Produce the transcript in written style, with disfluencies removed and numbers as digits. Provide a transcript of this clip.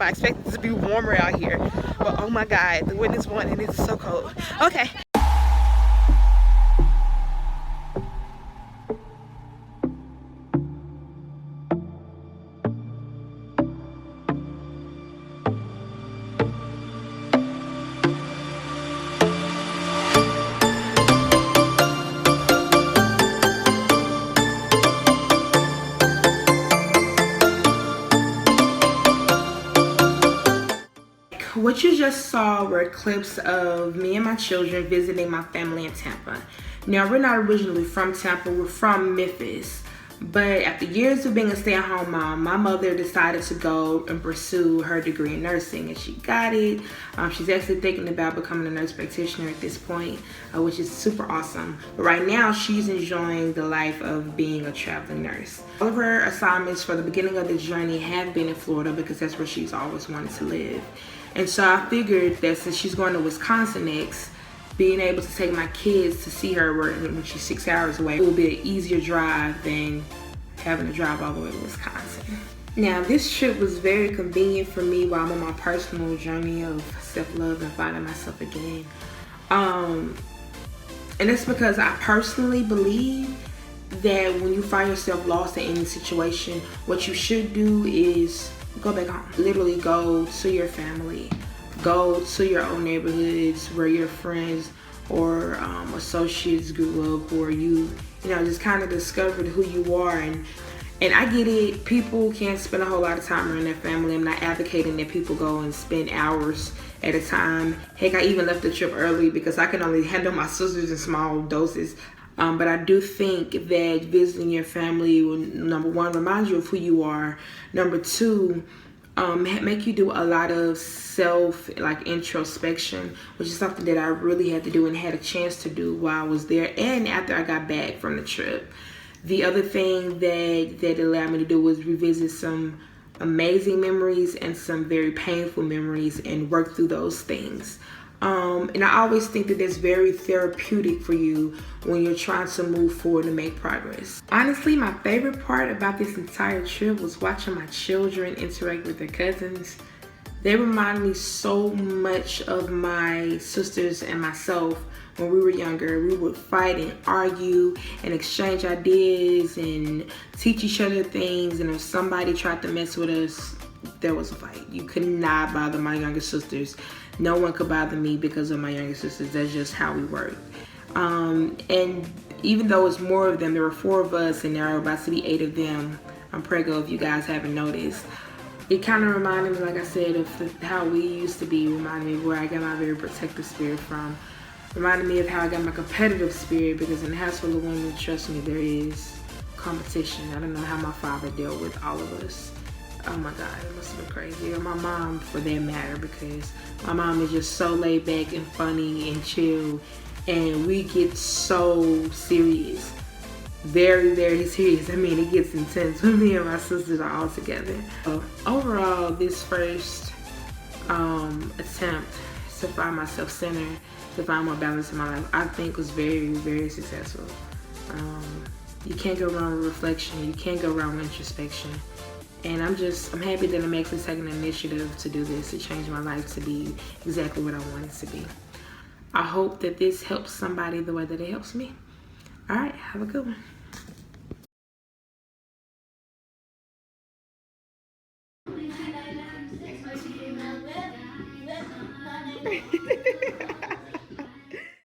I expect it to be warmer out here, but oh my god, the wind is blowing and it's so cold. Okay. What you just saw were clips of me and my children visiting my family in Tampa. Now, we're not originally from Tampa, we're from Memphis. But after years of being a stay-at-home mom, my mother decided to go and pursue her degree in nursing, and she got it. She's actually thinking about becoming a nurse practitioner at this point, which is super awesome. But right now, she's enjoying the life of being a traveling nurse. All of her assignments for the beginning of the journey have been in Florida because that's where she's always wanted to live. And so I figured that since she's going to Wisconsin next, being able to take my kids to see her when she's 6 hours away, it will be an easier drive than having to drive all the way to Wisconsin. Now, this trip was very convenient for me while I'm on my personal journey of self-love and finding myself again. And it's because I personally believe that when you find yourself lost in any situation, what you should do is go back home. Literally go to your family. Go to your own neighborhoods where your friends or associates grew up, or you just kind of discovered who you are. And I get it, people can't spend a whole lot of time around their family. I'm not advocating that people go and spend hours at a time. Heck, I even left the trip early because I can only handle my sisters in small doses. But I do think that visiting your family will, number one, remind you of who you are. Number two, make you do a lot of introspection, which is something that I really had to do and had a chance to do while I was there and after I got back from the trip. The other thing that it allowed me to do was revisit some amazing memories and some very painful memories and work through those things. And I always think that it's very therapeutic for you when you're trying to move forward and make progress. Honestly, my favorite part about this entire trip was watching my children interact with their cousins. They remind me so much of my sisters and myself when we were younger. We would fight and argue and exchange ideas and teach each other things. And if somebody tried to mess with us, there was a fight. You could not bother my younger sisters. No one could bother me because of my younger sisters. That's just how we work. And even though it's more of them, there were 4 of us and there are about to be 8 of them. I'm preggo if you guys haven't noticed. It kind of reminded me, like I said, of how we used to be. Reminded me of where I got my very protective spirit from. Reminded me of how I got my competitive spirit, because in a house full of women, trust me, there is competition. I don't know how my father dealt with all of us. Oh my God, it must have been crazy. Or my mom, for that matter, because my mom is just so laid back and funny and chill, and we get so serious. Very, very serious. I mean, it gets intense when me and my sisters are all together. So, overall, this first attempt to find myself centered, to find more balance in my life, I think was very, very successful. You can't go wrong with reflection. You can't go wrong with introspection. And I'm happy that I'm actually taking the initiative to do this, to change my life to be exactly what I want it to be. I hope that this helps somebody the way that it helps me. All right, have a good one.